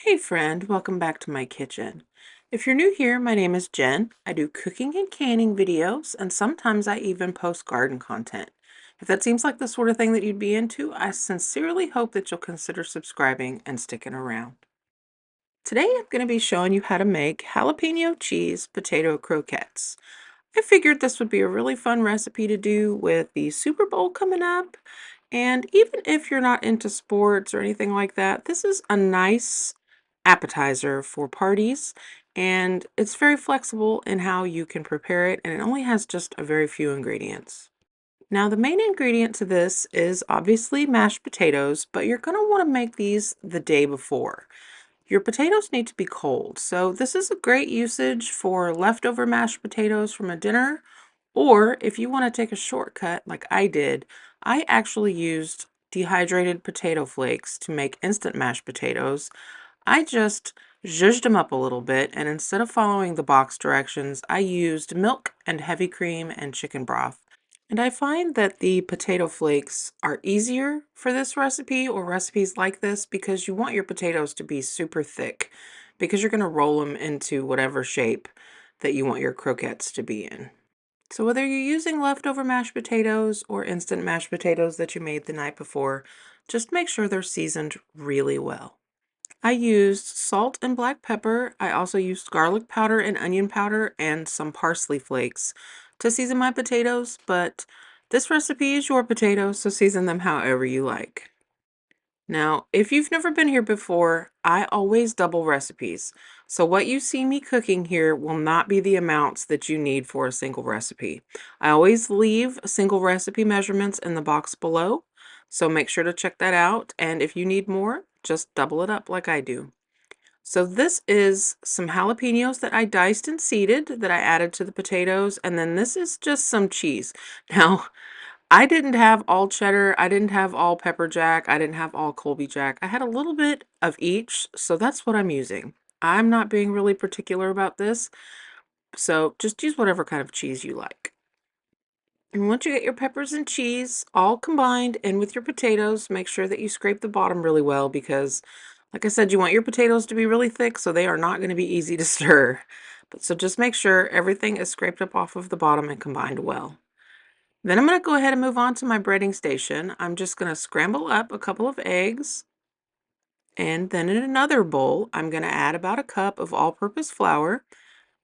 Hey friend, welcome back to my kitchen. If you're new here, my name is Jen. I do cooking and canning videos, and sometimes I even post garden content. If that seems like the sort of thing that you'd be into, I sincerely hope that you'll consider subscribing and sticking around. Today I'm going to be showing you how to make jalapeno cheese potato croquettes. I figured this would be a really fun recipe to do with the Super Bowl coming up. And even if you're not into sports or anything like that, this is a nice appetizer for parties. And it's very flexible in how you can prepare it, and it only has just a very few ingredients. Now, the main ingredient to this is obviously mashed potatoes, but you're going to want to make these the day before. Your potatoes need to be cold, so this is a great usage for leftover mashed potatoes from a dinner, or if you want to take a shortcut like I did, I actually used dehydrated potato flakes to make instant mashed potatoes. I just zhuzhed them up a little bit, and instead of following the box directions, I used milk and heavy cream and chicken broth. And I find that the potato flakes are easier for this recipe or recipes like this because you want your potatoes to be super thick because you're going to roll them into whatever shape that you want your croquettes to be in. So whether you're using leftover mashed potatoes or instant mashed potatoes that you made the night before, just make sure they're seasoned really well. I used salt and black pepper. I also used garlic powder and onion powder and some parsley flakes to season my potatoes, but this recipe is your potatoes, so season them however you like. Now, if you've never been here before, I always double recipes. So what you see me cooking here will not be the amounts that you need for a single recipe. I always leave single recipe measurements in the box below, so make sure to check that out. And if you need more, just double it up like I do. So this is some jalapenos that I diced and seeded that I added to the potatoes, and then this is just some cheese. Now, I didn't have all cheddar, I didn't have all pepper jack, I didn't have all Colby jack. I had a little bit of each, so that's what I'm using. I'm not being really particular about this, so just use whatever kind of cheese you like. And once you get your peppers and cheese all combined in with your potatoes, make sure that you scrape the bottom really well because, like I said, you want your potatoes to be really thick, so they are not going to be easy to stir. But so just make sure everything is scraped up off of the bottom and combined well. Then I'm going to go ahead and move on to my breading station. I'm just going to scramble up a couple of eggs. And then in another bowl, I'm going to add about a cup of all-purpose flour.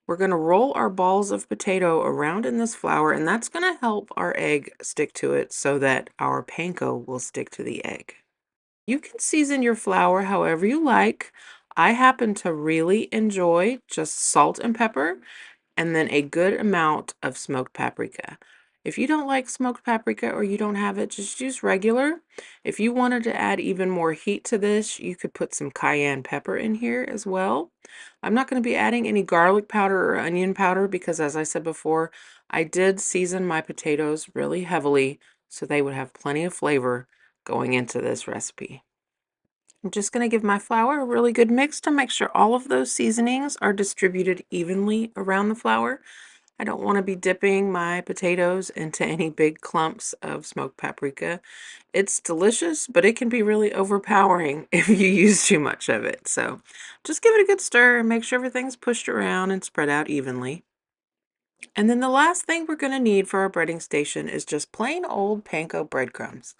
We're going to roll our balls of potato around in this flour, and that's going to help our egg stick to it so that our panko will stick to the egg. You can season your flour however you like. I happen to really enjoy just salt and pepper and then a good amount of smoked paprika. If you don't like smoked paprika or you don't have it, just use regular. If you wanted to add even more heat to this, you could put some cayenne pepper in here as well. I'm not going to be adding any garlic powder or onion powder because, as I said before, I did season my potatoes really heavily so they would have plenty of flavor going into this recipe. I'm just going to give my flour a really good mix to make sure all of those seasonings are distributed evenly around the flour. I don't want to be dipping my potatoes into any big clumps of smoked paprika. It's delicious, but it can be really overpowering if you use too much of it. So just give it a good stir and make sure everything's pushed around and spread out evenly. And then the last thing we're going to need for our breading station is just plain old panko breadcrumbs.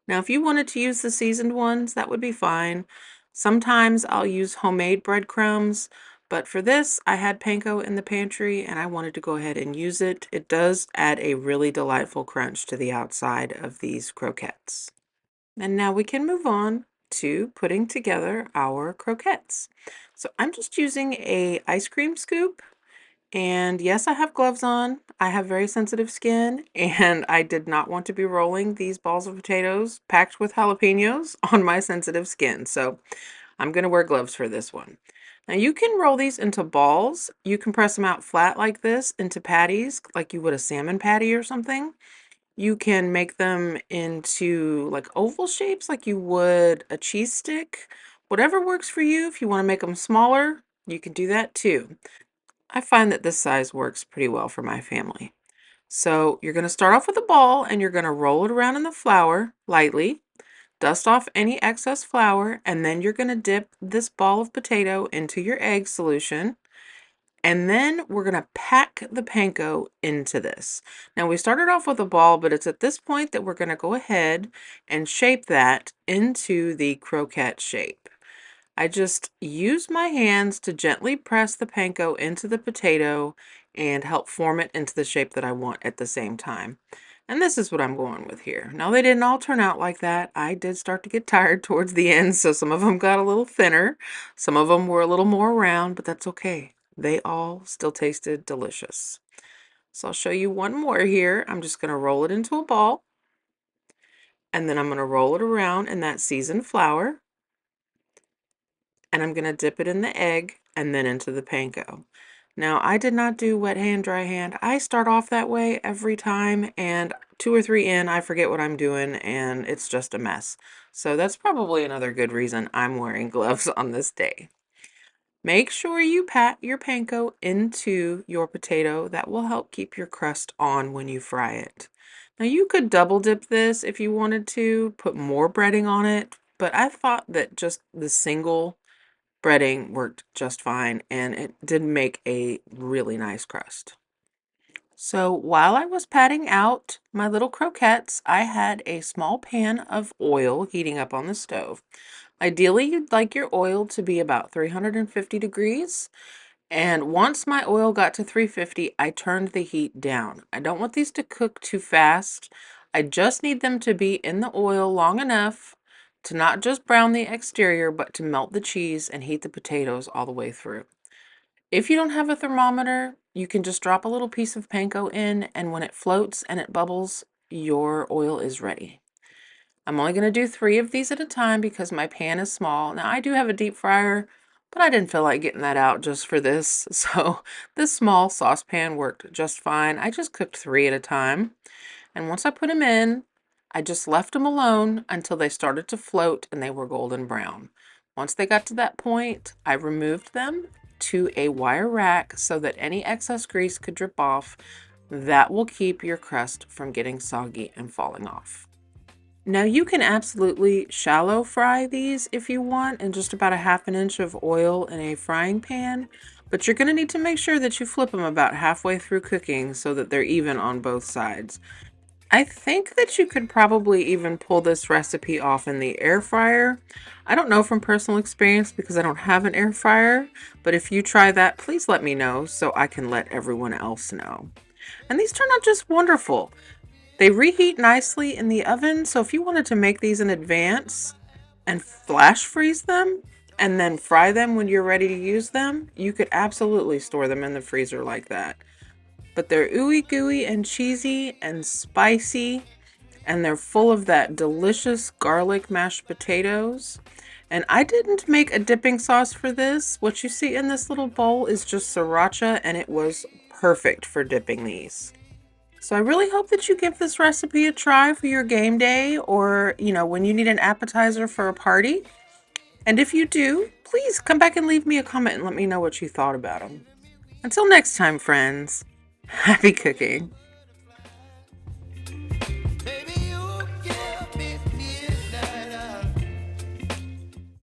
Now, if you wanted to use the seasoned ones, that would be fine. Sometimes I'll use homemade breadcrumbs, but for this, I had panko in the pantry and I wanted to go ahead and use it. It does add a really delightful crunch to the outside of these croquettes. And now we can move on to putting together our croquettes. So I'm just using a ice cream scoop, and yes, I have gloves on. I have very sensitive skin, and I did not want to be rolling these balls of potatoes packed with jalapenos on my sensitive skin. So I'm going to wear gloves for this one. Now you can roll these into balls. You can press them out flat like this into patties, like you would a salmon patty or something. You can make them into like oval shapes like you would a cheese stick. Whatever works for you. If you want to make them smaller, you can do that too. I find that this size works pretty well for my family. So you're going to start off with a ball and you're going to roll it around in the flour lightly. Dust off any excess flour, and then you're going to dip this ball of potato into your egg solution. And then we're going to pack the panko into this. Now we started off with a ball, but it's at this point that we're going to go ahead and shape that into the croquette shape. I just use my hands to gently press the panko into the potato and help form it into the shape that I want at the same time. And this is what I'm going with here. Now, they didn't all turn out like that. I did start to get tired towards the end, so some of them got a little thinner. Some of them were a little more round, but that's okay. They all still tasted delicious. So I'll show you one more here. I'm just going to roll it into a ball, and then I'm going to roll it around in that seasoned flour, and I'm going to dip it in the egg and then into the panko. Now, I did not do wet hand, dry hand. I start off that way every time, and 2 or 3 in, I forget what I'm doing, and it's just a mess. So that's probably another good reason I'm wearing gloves on this day. Make sure you pat your panko into your potato. That will help keep your crust on when you fry it. Now, you could double dip this if you wanted to, put more breading on it, but I thought that just the single breading worked just fine, and it did make a really nice crust. So while I was patting out my little croquettes, I had a small pan of oil heating up on the stove. Ideally, you'd like your oil to be about 350 degrees. And once my oil got to 350, I turned the heat down. I don't want these to cook too fast. I just need them to be in the oil long enough to not just brown the exterior, but to melt the cheese and heat the potatoes all the way through. If you don't have a thermometer, you can just drop a little piece of panko in, and when it floats and it bubbles, your oil is ready. I'm only going to do 3 of these at a time because my pan is small. Now, I do have a deep fryer, but I didn't feel like getting that out just for this. So this small saucepan worked just fine. I just cooked 3 at a time. And once I put them in, I just left them alone until they started to float and they were golden brown. Once they got to that point, I removed them to a wire rack so that any excess grease could drip off. That will keep your crust from getting soggy and falling off. Now, you can absolutely shallow fry these if you want in just about a 1/2 inch of oil in a frying pan, but you're going to need to make sure that you flip them about halfway through cooking so that they're even on both sides. I think that you could probably even pull this recipe off in the air fryer. I don't know from personal experience because I don't have an air fryer, but if you try that, please let me know so I can let everyone else know. And these turn out just wonderful. They reheat nicely in the oven, so if you wanted to make these in advance and flash freeze them and then fry them when you're ready to use them, you could absolutely store them in the freezer like that. But they're ooey gooey and cheesy and spicy, and they're full of that delicious garlic mashed potatoes. And I didn't make a dipping sauce for this. What you see in this little bowl is just sriracha, and it was perfect for dipping these. So I really hope that you give this recipe a try for your game day or, when you need an appetizer for a party. And if you do, please come back and leave me a comment and let me know what you thought about them. Until next time, friends, happy cooking.